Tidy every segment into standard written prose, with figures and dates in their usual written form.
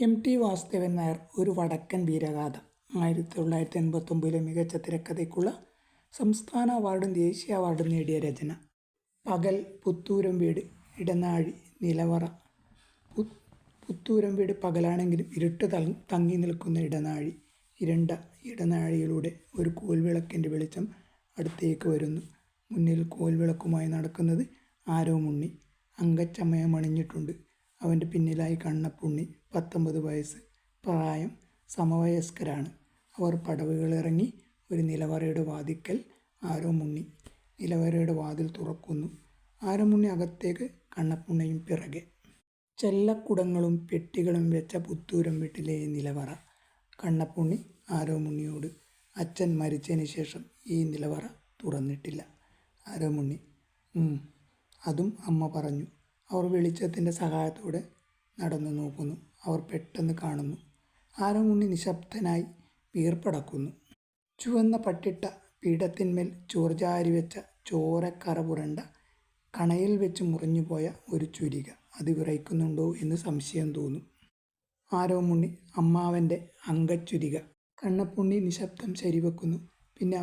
T Vasudevan Nair ഒരു വടക്കൻ വീരഗാഥ 1989 മികച്ച തിരക്കഥയ്ക്കുള്ള സംസ്ഥാന അവാർഡും ദേശീയ അവാർഡും നേടിയ രചന. പകൽ, പുത്തൂരം വീട്, ഇടനാഴി, നിലവറ. പുത്തൂരം വീട് പകലാണെങ്കിലും ഇരുട്ട് തങ്ങി നിൽക്കുന്ന ഇടനാഴി. ഇരുണ്ട ഇടനാഴിയിലൂടെ ഒരു കോൽവിളക്കിൻ്റെ വെളിച്ചം അടുത്തേക്ക് വരുന്നു. മുന്നിൽ കോൽവിളക്കുമായി നടക്കുന്നത് ആരോമുണ്ണി. അങ്കച്ചമയം അണിഞ്ഞിട്ടുണ്ട്. അവൻ്റെ പിന്നിലായി കണ്ണപ്പുണ്ണി. 19 വയസ്സ് പ്രായം. സമവയസ്കരാണ് അവർ. പടവുകളിറങ്ങി ഒരു നിലവറയുടെ വാതിൽക്കൽ. ആരോമുണ്ണി നിലവറയുടെ വാതിൽ തുറക്കുന്നു. ആരോമുണ്ണി അകത്തേക്ക്, കണ്ണപ്പുണ്ണിയും പിറകെ. ചെല്ലക്കുടങ്ങളും പെട്ടികളും വെച്ച പുത്തൂരം വീട്ടിലെ നിലവറ. കണ്ണപ്പുണ്ണി ആരോമുണ്ണിയോട്, അച്ഛൻ മരിച്ചതിന് ശേഷം ഈ നിലവറ തുറന്നിട്ടില്ല. ആരോമുണ്ണി: അതും അമ്മ പറഞ്ഞു. അവർ വെളിച്ചത്തിൻ്റെ സഹായത്തോടെ നടന്നു നോക്കുന്നു. അവർ പെട്ടെന്ന് കാണുന്നു. ആരോമുണ്ണി നിശബ്ദനായി വീർപ്പടക്കുന്നു. ചുവന്ന പട്ടിട്ട പീഠത്തിന്മേൽ ചോർചാരി വെച്ച ചോരക്കറ പുരണ്ട കണയിൽ വെച്ച് മുറിഞ്ഞുപോയ ഒരു ചുരിക. അത് വിറയ്ക്കുന്നുണ്ടോ എന്ന് സംശയം തോന്നും. ആരോമുണ്ണി: അമ്മാവൻ്റെ അങ്കച്ചുരിക. കണ്ണപ്പുണ്ണി നിശബ്ദം ശരിവെക്കുന്നു. പിന്നെ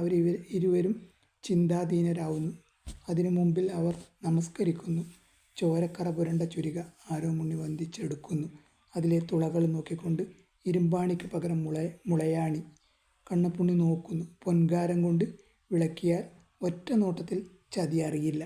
ഇരുവരും ചിന്താധീനരാവുന്നു. അതിനു മുമ്പിൽ അവർ നമസ്കരിക്കുന്നു. ചോരക്കറ പുരണ്ട ചുരിക ആരോമുണ്ണി വന്ദിച്ചെടുക്കുന്നു. അതിലെ തുളകൾ നോക്കിക്കൊണ്ട്, ഇരുമ്പാണിക്ക് പകരം മുളയാണി. കണ്ണപ്പുണ്ണി നോക്കുന്നു. പൊൻകാരം കൊണ്ട് വിളക്കിയാൽ ഒറ്റ നോട്ടത്തിൽ ചതി അറിയില്ല.